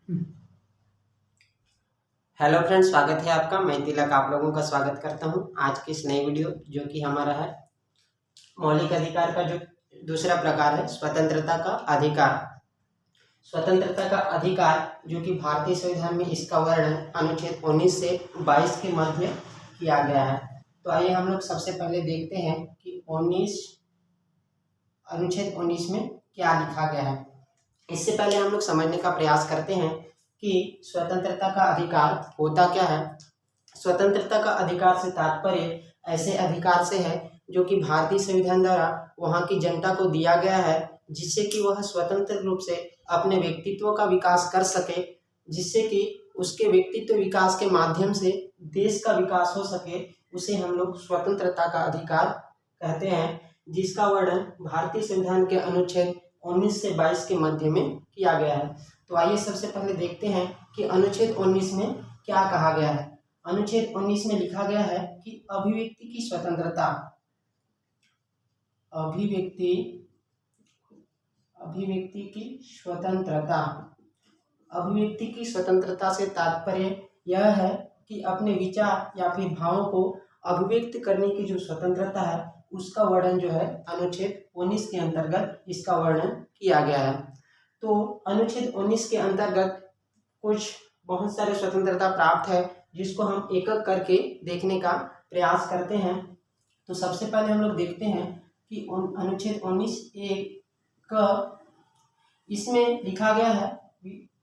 Hello friends, स्वागत है आपका। मैं तिलक आप लोगों का स्वागत करता हूं आज की इस नई वीडियो जो कि हमारा है मौलिक अधिकार का जो दूसरा प्रकार है स्वतंत्रता का अधिकार। स्वतंत्रता का अधिकार जो कि भारतीय संविधान में इसका वर्णन अनुच्छेद 19 से 22 के मध्य किया गया है। तो आइए हम लोग सबसे पहले देखते हैं कि अनुच्छेद 19 में क्या लिखा गया है। इससे पहले हम लोग समझने का प्रयास करते हैं कि स्वतंत्रता का अधिकार होता क्या है। स्वतंत्रता का अधिकार से तात्पर्य ऐसे अधिकार से है जो कि भारतीय संविधान द्वारा वहाँ की जनता को दिया गया है, जिससे कि वह स्वतंत्र रूप से अपने व्यक्तित्व का विकास कर सके, जिससे कि उसके व्यक्तित्व विकास के माध्यम से देश का विकास हो सके। उसे हम लोग स्वतंत्रता का अधिकार कहते हैं, जिसका वर्णन भारतीय संविधान के अनुच्छेद 19 से 22 के मध्य में किया गया है। तो आइए सबसे पहले देखते हैं कि अनुच्छेद 19 में क्या कहा गया है। अनुच्छेद 19 में लिखा गया है कि अभिव्यक्ति की स्वतंत्रता अभिव्यक्ति की स्वतंत्रता से तात्पर्य यह है कि अपने विचार या फिर भावों को अभिव्यक्त करने की जो स्वतंत्रता है उसका वर्णन जो है अनुच्छेद 19 के अंतर्गत इसका वर्णन किया गया है। तो अनुच्छेद 19 के अंतर्गत कुछ बहुत सारे स्वतंत्रता प्राप्त है, जिसको हम एक एक करके देखने का प्रयास करते हैं। तो सबसे पहले हम लोग देखते हैं कि अनुच्छेद 19(1) का इसमें लिखा गया है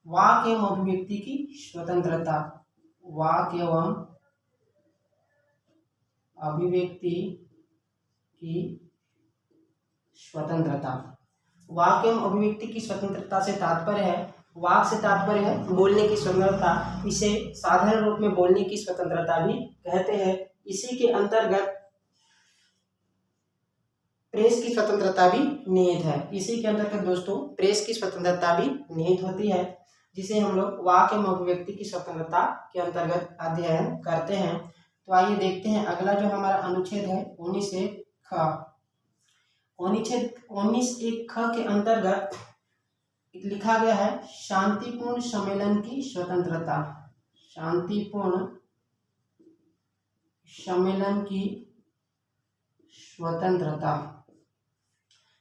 वाक एवं अभिव्यक्ति की स्वतंत्रता। वाक एवं अभिव्यक्ति की स्वतंत्रता। वाक एवं अभिव्यक्ति की स्वतंत्रता से तात्पर्य है, वाक से तात्पर्य है बोलने की स्वतंत्रता, इसे साधारण रूप में बोलने की स्वतंत्रता भी कहते हैं। इसी के अंतर्गत प्रेस की स्वतंत्रता भी निहित है। इसी के अंतर्गत दोस्तों प्रेस की स्वतंत्रता भी निहित होती है, जिसे हम लोग वाक एवं अभिव्यक्ति की स्वतंत्रता के अंतर्गत अध्ययन करते हैं। तो आइए देखते हैं अगला जो हमारा अनुच्छेद है 19(ख). अनुच्छेद 19(1) के अंतर्गत लिखा गया है शांतिपूर्ण सम्मेलन की स्वतंत्रता। शांतिपूर्ण सम्मेलन की स्वतंत्रता।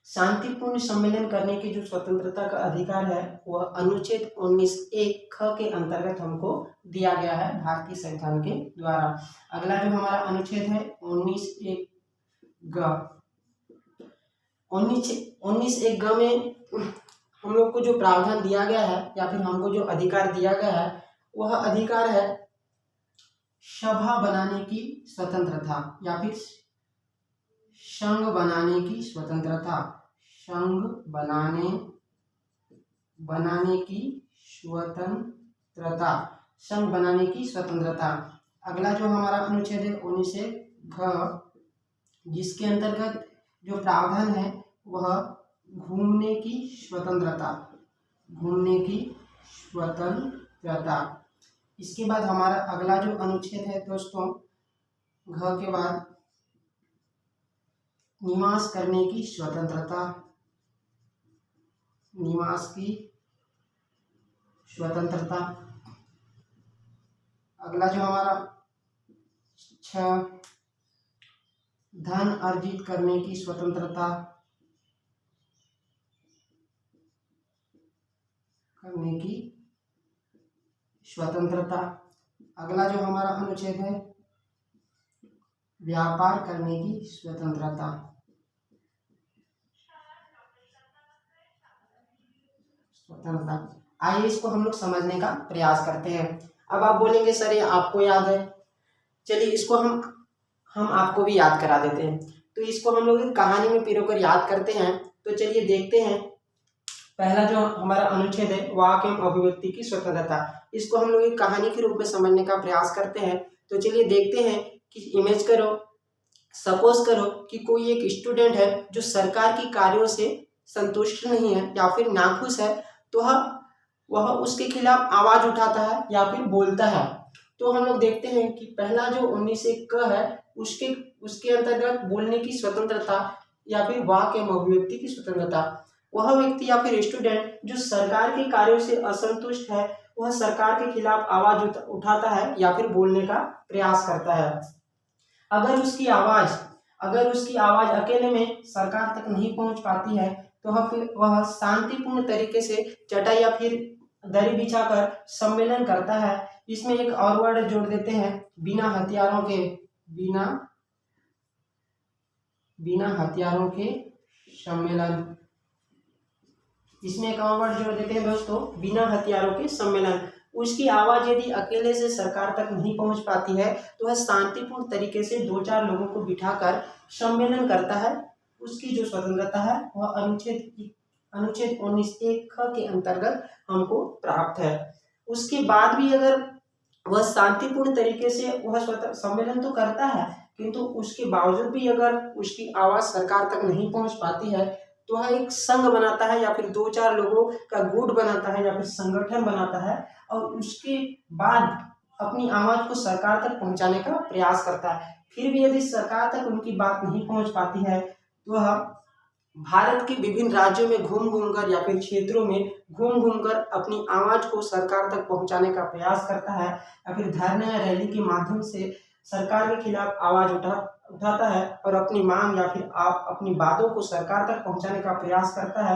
शांतिपूर्ण सम्मेलन करने की जो स्वतंत्रता का अधिकार है वह अनुच्छेद 19(1) के अंतर्गत हमको दिया गया है भारतीय संविधान के द्वारा। अगला जो हमारा अनुच्छेद है 19(1) में हम लोग को जो प्रावधान दिया गया है या फिर हमको जो अधिकार दिया गया है वह अधिकार है सभा बनाने की स्वतंत्रता या फिर संघ बनाने की स्वतंत्रता। संघ बनाने की स्वतंत्रता। संघ बनाने की स्वतंत्रता। अगला जो हमारा अनुच्छेद है 19(घ), जिसके अंतर्गत जो प्रावधान है वह घूमने की स्वतंत्रता। घूमने की स्वतंत्रता। इसके बाद हमारा अगला जो अनुच्छेद है दोस्तों घ के बाद निवास करने की स्वतंत्रता। निवास की स्वतंत्रता। अगला जो हमारा 6 धन अर्जित करने की स्वतंत्रता। करने की स्वतंत्रता। अगला जो हमारा अनुच्छेद है व्यापार करने की स्वतंत्रता। स्वतंत्रता। आइए इसको हम लोग समझने का प्रयास करते हैं। अब आप बोलेंगे सर ये आपको याद है, चलिए इसको हम आपको भी याद करा देते हैं। तो इसको हम लोग एक कहानी में पिरोकर याद करते हैं। तो चलिए देखते हैं पहला जो हमारा अनुच्छेद है वाक एवं अभिव्यक्ति की स्वतंत्रता, इसको हम लोग एक कहानी के रूप में समझने का प्रयास करते हैं। तो चलिए देखते हैं कि इमेज करो, सपोज करो कि कोई एक स्टूडेंट है जो सरकार की कार्यों से संतुष्ट नहीं है या फिर नाखुश है, तो वह उसके खिलाफ आवाज उठाता है या फिर बोलता है। तो हम लोग देखते हैं कि पहला जो 19(क) है उसके अंतर्गत बोलने की स्वतंत्रता या फिर वाक एवं अभिव्यक्ति की स्वतंत्रता। वह व्यक्ति या फिर स्टूडेंट जो सरकार के कार्यों से असंतुष्ट है वह सरकार के खिलाफ आवाज उठाता है या फिर बोलने का प्रयास करता है। अगर उसकी आवाज अकेले में सरकार तक नहीं पहुंच पाती है तो वह शांतिपूर्ण तरीके से चटाई या फिर दरी बिछाकर सम्मेलन करता है। इसमें एक और वर्ड जोड़ देते हैं, बिना हथियारों के सम्मेलन। इसमें एक और वर्ड जोड़ देते हैं दोस्तों, बिना हथियारों के सम्मेलन। उसकी आवाज यदि अकेले से सरकार तक नहीं पहुंच पाती है तो वह शांतिपूर्ण तरीके से 2-4 लोगों को बिठाकर सम्मेलन करता है। उसकी जो स्वतंत्रता है वह अनुच्छेद 19(1) के अंतर्गत हमको प्राप्त है। उसके बाद भी अगर वह शांतिपूर्ण तरीके से वह सम्मेलन तो करता है, किंतु उसके बावजूद भी अगर उसकी आवाज सरकार तक नहीं पहुंच पाती है तो वह एक संघ बनाता है या फिर 2-4 लोगों का गुट बनाता है या फिर संगठन बनाता है और उसके बाद अपनी आवाज को सरकार तक पहुंचाने का प्रयास करता है। फिर भी यदि सरकार तक उनकी बात नहीं पहुंच पाती है तो वह भारत के विभिन्न राज्यों में घूम-घूम कर या फिर क्षेत्रों में घूम-घूम कर अपनी आवाज को सरकार तक पहुंचाने का प्रयास करता है या फिर धरने या रैली के माध्यम से सरकार के खिलाफ आवाज उठाता है और अपनी मांग या फिर अपनी बातों को सरकार तक पहुंचाने का प्रयास करता है।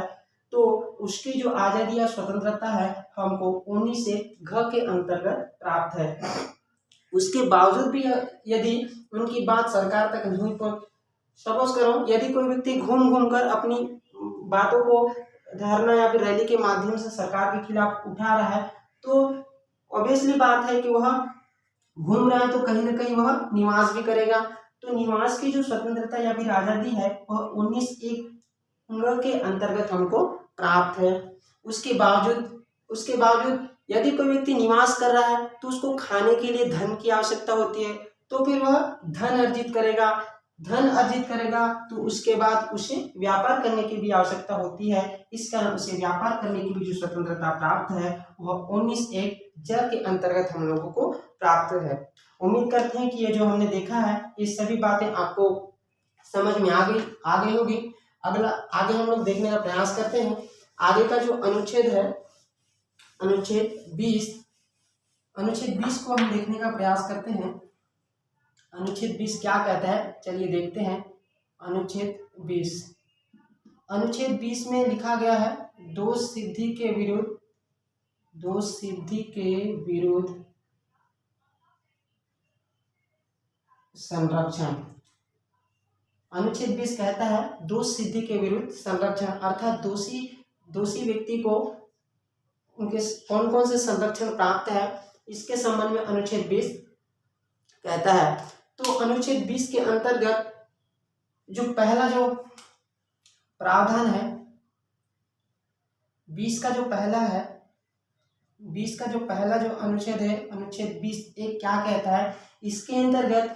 तो उसकी जो आज़ादी या स्वतंत्रता है हमको 19(घ) के अंतर्गत प्राप्त है। उसके बावजूद भी यदि उनकी बात सरकार तक नहीं पहुंच, सपोज करो यदि कोई व्यक्ति घूम कर अपनी बातों को धरना या फिर रैली के माध्यम से सरकार के खिलाफ उठा रहा है तो ऑब्वियसली बात है कि वह घूम रहा है तो कहीं ना कहीं वह निवास भी करेगा। तो निवास की जो स्वतंत्रता या फिर आज़ादी है वह 19(1) के अंतर्गत हमको प्राप्त है। उसके बावजूद यदि कोई व्यक्ति निवास कर रहा है तो उसको खाने के लिए धन की आवश्यकता होती है, तो फिर वह धन अर्जित करेगा तो उसके बाद उसे व्यापार करने की भी आवश्यकता होती है। इस कारण उसे व्यापार करने की भी जो स्वतंत्रता प्राप्त है वह 19(1) के अंतर्गत हम लोगों को प्राप्त है। उम्मीद करते हैं कि ये जो हमने देखा है ये सभी बातें आपको समझ में आ गई होगी। आगे हम लोग देखने का प्रयास करते हैं। आगे का जो अनुच्छेद है अनुच्छेद 20 को हम देखने का प्रयास करते हैं। अनुच्छेद 20 क्या कहता है, चलिए देखते हैं। अनुच्छेद 20 में लिखा गया है दोष सिद्धि के विरुद्ध संरक्षण। अनुच्छेद 20 कहता है दोष सिद्धि के विरुद्ध संरक्षण, अर्थात दोषी व्यक्ति को उनके कौन कौन से संरक्षण प्राप्त है इसके संबंध में अनुच्छेद 20 कहता है। तो अनुच्छेद 20 के अंतर्गत जो पहला जो प्रावधान है 20 का जो पहला जो अनुच्छेद है अनुच्छेद 20(1) क्या कहता है, इसके अंतर्गत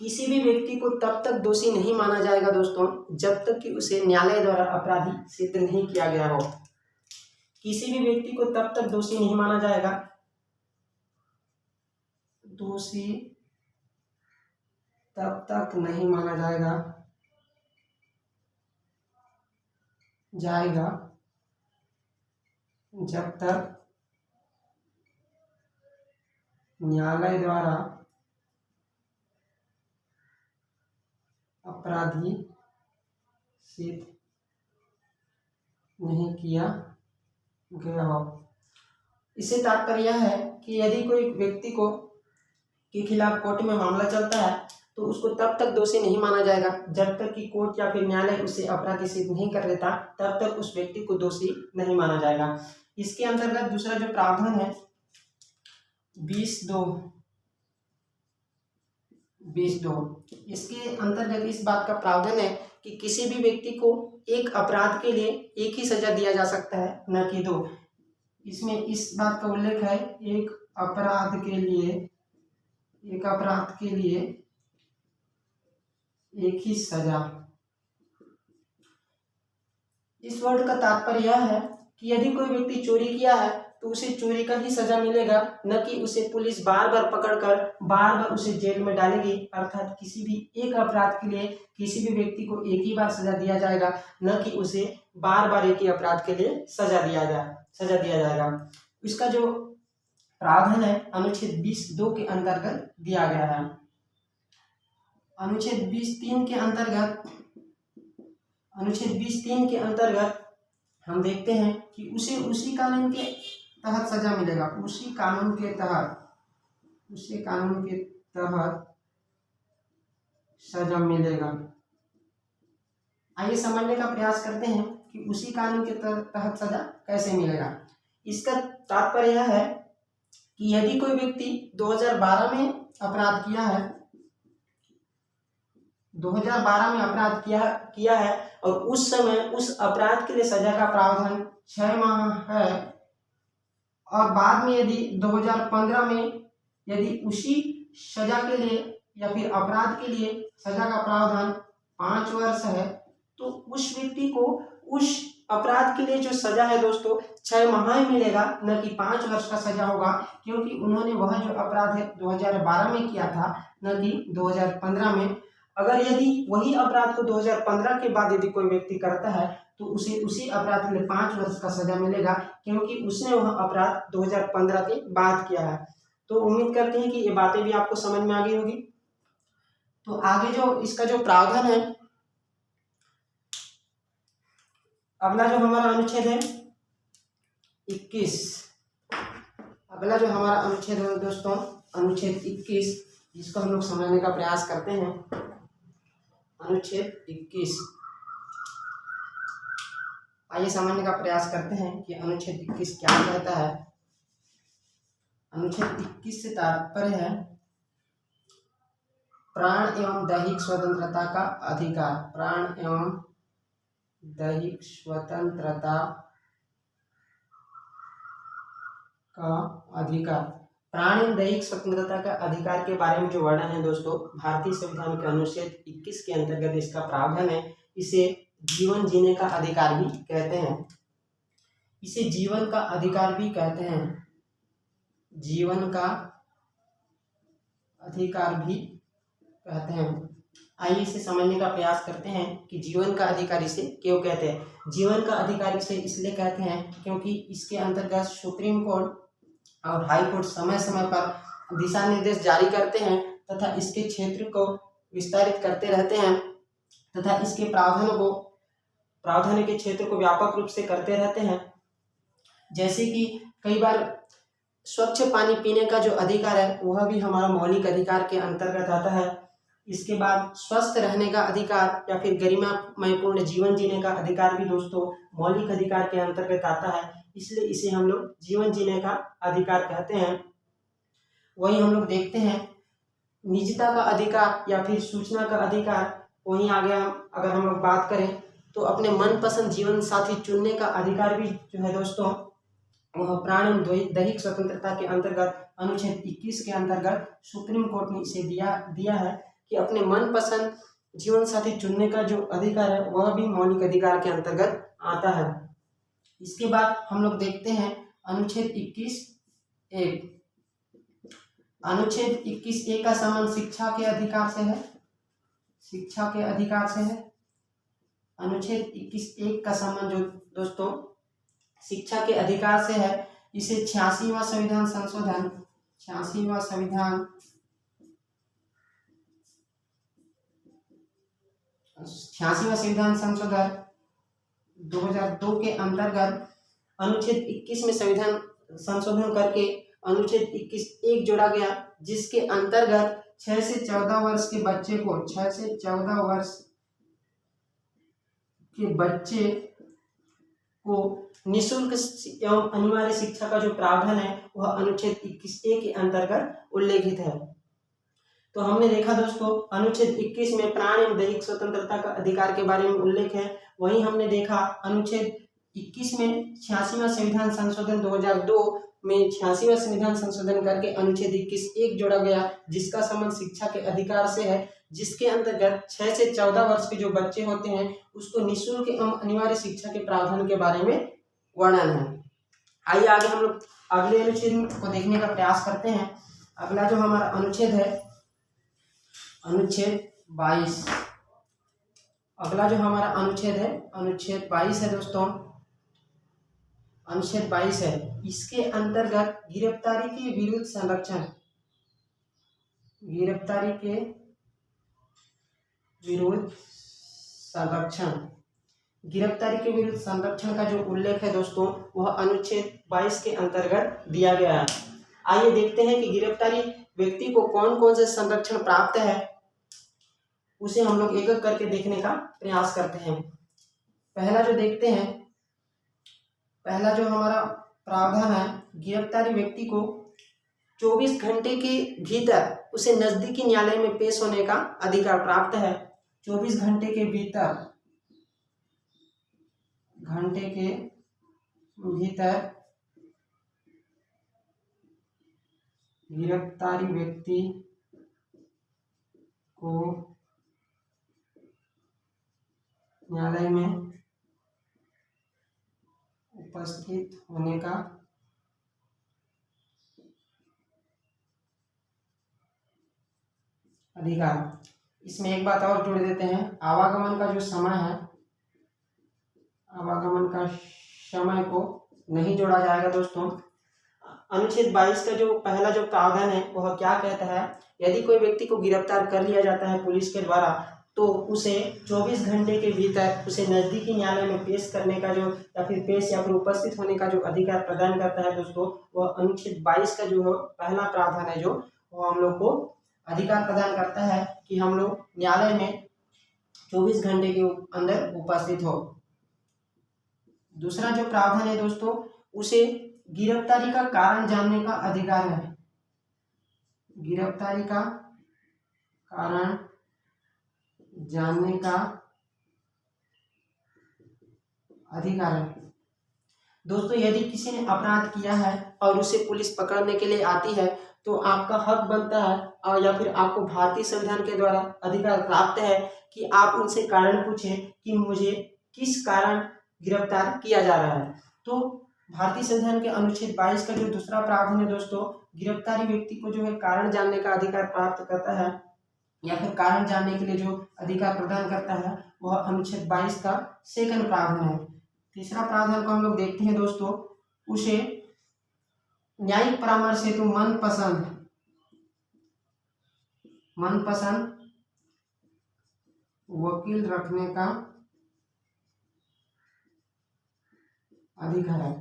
किसी भी व्यक्ति को तब तक दोषी नहीं माना जाएगा दोस्तों जब तक कि उसे न्यायालय द्वारा अपराधी सिद्ध नहीं किया गया हो। किसी भी व्यक्ति को तब तक दोषी नहीं माना जाएगा जब तक न्यायालय द्वारा अपराधी सिद्ध नहीं किया गया हो। इससे तात्पर्य यह है कि यदि कोई व्यक्ति के खिलाफ कोर्ट में मामला चलता है तो उसको तब तक दोषी नहीं माना जाएगा जब तक कि कोर्ट या फिर न्यायालय उसे अपराधी सिद्ध नहीं कर देता, तब तक उस व्यक्ति को दोषी नहीं माना जाएगा। इसके अंतर्गत दूसरा जो प्रावधान है 20(2), इसके अंतर्गत इस बात का प्रावधान है कि किसी भी व्यक्ति को एक अपराध के लिए एक ही सजा दिया जा सकता है, न कि 2। इसमें इस बात का उल्लेख है एक अपराध के लिए एक ही सजा। इस वर्ड का तात्पर्य यह है कि यदि कोई व्यक्ति चोरी किया है तो उसे चोरी का ही सजा मिलेगा, न कि उसे पुलिस बार बार पकड़कर बार बार उसे जेल में डालेगी। अर्थात किसी भी एक अपराध के लिए किसी भी व्यक्ति को एक ही बार सजा दिया जाएगा, न कि उसे बार बार एक ही अपराध के लिए सजा दिया जाएगा। इसका जो प्रावधान है अनुच्छेद 20(2) के अंतर्गत दिया गया है। अनुच्छेद 20(3) के अंतर्गत हम देखते हैं कि उसे उसी कानून के तहत सजा मिलेगा, उसी कानून के तहत सजा मिलेगा। आइए समझने का प्रयास करते हैं कि उसी कानून के तहत सजा कैसे मिलेगा। इसका तात्पर्य यह है कि यदि कोई व्यक्ति 2012 में अपराध किया है, 2012 में अपराध किया है और उस समय उस अपराध के लिए सजा का प्रावधान 6 माह है, और बाद में यदि 2015 में यदि उसी सजा के लिए या फिर अपराध के लिए सजा का प्रावधान 5 वर्ष है, तो उस व्यक्ति को उस अपराध के लिए जो सजा है दोस्तों 6 माह ही मिलेगा, न कि 5 वर्ष का सजा होगा, क्योंकि उन्होंने वह जो अपराध है 2012 में किया था, न कि 2015 में। अगर यदि वही अपराध को 2015 के बाद यदि कोई व्यक्ति करता है तो उसे उसी अपराध के लिए 5 वर्ष का सजा मिलेगा, क्योंकि उसने वह अपराध 2015 के बाद किया है। तो उम्मीद करते हैं कि ये बातें भी आपको समझ में आ गई होगी। तो आगे जो इसका जो प्रावधान है, अगला जो हमारा अनुच्छेद है 21, अगला जो हमारा अनुच्छेद है दोस्तों अनुच्छेद 21, जिसको हम लोग समझने का प्रयास करते हैं। अनुच्छेद 21, आइए समझने का प्रयास करते हैं कि अनुच्छेद 21 क्या कहता है। अनुच्छेद 21 से तात्पर्य है प्राण एवं दैहिक स्वतंत्रता का अधिकार। प्राण एवं दैहिक स्वतंत्रता का अधिकार। प्राण एवं दैहिक स्वतंत्रता का अधिकार के बारे में जो वर्णन है दोस्तों, भारतीय संविधान के अनुच्छेद 21 के अंतर्गत इसका प्रावधान है। इसे जीवन जीने का अधिकार भी कहते हैं। इसे जीवन का अधिकार भी कहते हैं। जीवन का अधिकार भी कहते हैं। आइए इसे समझने का प्रयास करते हैं कि जीवन का अधिकार इसे क्यों कहते हैं। जीवन का अधिकार इसे इसलिए कहते हैं क्योंकि इसके अंतर्गत सुप्रीम कोर्ट और हाई कोर्ट समय समय पर दिशा निर्देश जारी करते हैं तथा इसके क्षेत्र को विस्तारित करते रहते हैं तथा इसके प्रावधान के क्षेत्र को व्यापक रूप से करते रहते हैं। जैसे कि कई बार स्वच्छ पानी पीने का जो अधिकार है वह भी हमारा मौलिक अधिकार के अंतर्गत आता है। इसके बाद स्वस्थ रहने का अधिकार या फिर गरिमामयपूर्ण जीवन जीने का अधिकार भी दोस्तों मौलिक अधिकार के अंतर्गत आता है, इसलिए इसे हम लोग जीवन जीने का अधिकार कहते हैं। वही हम लोग देखते हैं निजता का अधिकार या फिर सूचना का अधिकार। वहीं आगे अगर हम लोग बात करें तो अपने मनपसंद जीवन साथी चुनने का अधिकार भी जो है दोस्तों वह प्राण एवं दैहिक स्वतंत्रता के अंतर्गत अनुच्छेद 21 के अंतर्गत सुप्रीम कोर्ट ने इसे दिया है कि अपने मनपसंद जीवन साथी चुनने का जो अधिकार है वह भी मौलिक अधिकार के अंतर्गत आता है। इसके बाद हम लोग देखते हैं अनुच्छेद 21(1). अनुच्छेद 21(1) का संबंध शिक्षा के अधिकार से है। शिक्षा के अधिकार से है। अनुच्छेद 21(1) का संबंध जो दोस्तों शिक्षा के अधिकार से है। इसे 86वां संविधान संशोधन 2002 के अंतर्गत अनुच्छेद 21 में संविधान संशोधन करके अनुच्छेद 21(1) जोड़ा गया, जिसके अंतर्गत 6 से 14 वर्ष के बच्चे को 6 से 14 वर्ष के बच्चे को निःशुल्क एवं अनिवार्य शिक्षा का जो प्रावधान है वह अनुच्छेद 21(1) के अंतर्गत उल्लेखित है। तो हमने देखा दोस्तों अनुच्छेद 21 में प्राण एवं दैहिक स्वतंत्रता का अधिकार के बारे में उल्लेख है। वहीं हमने देखा अनुच्छेद 21 में 86वां संविधान संशोधन 2002 में 86वां संविधान संशोधन करके अनुच्छेद 21(1) जोड़ा गया, जिसका संबंध शिक्षा के अधिकार से है, जिसके अंतर्गत 6 से 14 वर्ष के जो बच्चे होते हैं उसको निःशुल्क एवं अनिवार्य शिक्षा के प्रावधान के बारे में वर्णन है। आइए आगे हम लोग अगले अनुच्छेद को देखने का प्रयास करते हैं। अगला जो हमारा अनुच्छेद है अनुच्छेद 22। अगला जो हमारा अनुच्छेद है, अनुच्छेद 22 है दोस्तों। अनुच्छेद 22 है, इसके अंतर्गत गिरफ्तारी के विरुद्ध संरक्षण, गिरफ्तारी के विरुद्ध संरक्षण, गिरफ्तारी के विरुद्ध संरक्षण का जो उल्लेख है दोस्तों वह अनुच्छेद 22 के अंतर्गत दिया गया है। आइए देखते हैं कि गिरफ्तारी व्यक्ति को कौन कौन से संरक्षण प्राप्त है, उसे हम लोग एक एक करके देखने का प्रयास करते हैं। पहला जो देखते हैं, पहला जो हमारा प्रावधान है, गिरफ्तारी व्यक्ति को 24 घंटे के भीतर उसे नजदीकी न्यायालय में पेश होने का अधिकार प्राप्त है। 24 घंटे के भीतर गिरफ्तारी व्यक्ति को न्यायालय में उपस्थित होने का अधिकार। इसमें एक बात और जोड़ देते हैं, आवागमन का जो समय है, आवागमन का समय को नहीं जोड़ा जाएगा दोस्तों। अनुच्छेद 22 का जो पहला जो प्रावधान है वह क्या कहता है, यदि कोई व्यक्ति को गिरफ्तार कर लिया जाता है पुलिस के द्वारा तो उसे 24 घंटे के भीतर उसे नजदीकी न्यायालय में पेश करने का जो या फिर उपस्थित होने का जो अधिकार प्रदान करता है दोस्तों, वह अनुच्छेद 22 का जो पहला प्रावधान है जो वो हम लोग को अधिकार प्रदान करता है कि हम लोग न्यायालय में 24 घंटे के अंदर उपस्थित हो। दूसरा जो प्रावधान है दोस्तों, उसे गिरफ्तारी का कारण जानने का अधिकार है, गिरफ्तारी का कारण जानने का अधिकार है। दोस्तों यदि किसी ने अपराध किया है और उसे पुलिस पकड़ने के लिए आती है तो आपका हक बनता है और या फिर आपको भारतीय संविधान के द्वारा अधिकार प्राप्त है कि आप उनसे कारण पूछें कि मुझे किस कारण गिरफ्तार किया जा रहा है। तो भारतीय संविधान के अनुच्छेद 22 का जो दूसरा प्रावधान है दोस्तों, गिरफ्तारी व्यक्ति को जो है कारण जानने का अधिकार प्राप्त करता है या फिर कारण जानने के लिए जो अधिकार प्रदान करता है वह अनुच्छेद 22 का सेकंड प्रावधान है। तीसरा प्रावधान को हम लोग देखते हैं दोस्तों, उसे न्यायिक परामर्श हेतु मनपसंद वकील रखने का अधिकार है।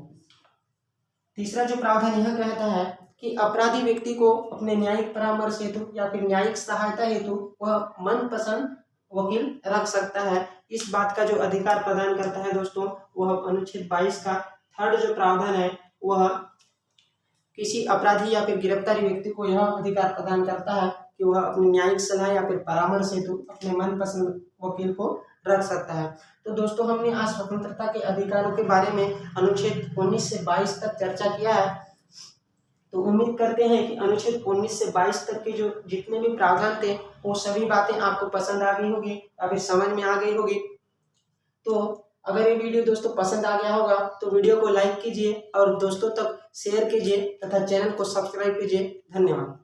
तीसरा जो प्रावधान यह कहता है कि अपराधी व्यक्ति को अपने न्यायिक परामर्श हेतु या फिर न्यायिक सहायता हेतु वह मनपसंद वकील रख सकता है। इस बात का जो अधिकार प्रदान करता है दोस्तों वह अनुच्छेद 22 का थर्ड जो प्रावधान है वह किसी अपराधी या फिर गिरफ्तारी व्यक्ति को यह अधिकार प्रदान करता है कि वह अपनी न्यायिक सलाह या फिर परामर्श हेतु अपने मनपसंद वकील को रख सकता है। तो दोस्तों हमने आज स्वतंत्रता के अधिकारों के बारे में अनुच्छेद 19 से 22 तक चर्चा किया है। तो उम्मीद करते हैं कि अनुच्छेद 19 से 22 तक के जो जितने भी प्रावधान थे वो सभी बातें आपको पसंद आ गई होगी या फिर समझ में आ गई होगी। तो अगर ये वीडियो दोस्तों पसंद आ गया होगा तो वीडियो को लाइक कीजिए और दोस्तों तक शेयर कीजिए तथा चैनल को सब्सक्राइब कीजिए। धन्यवाद।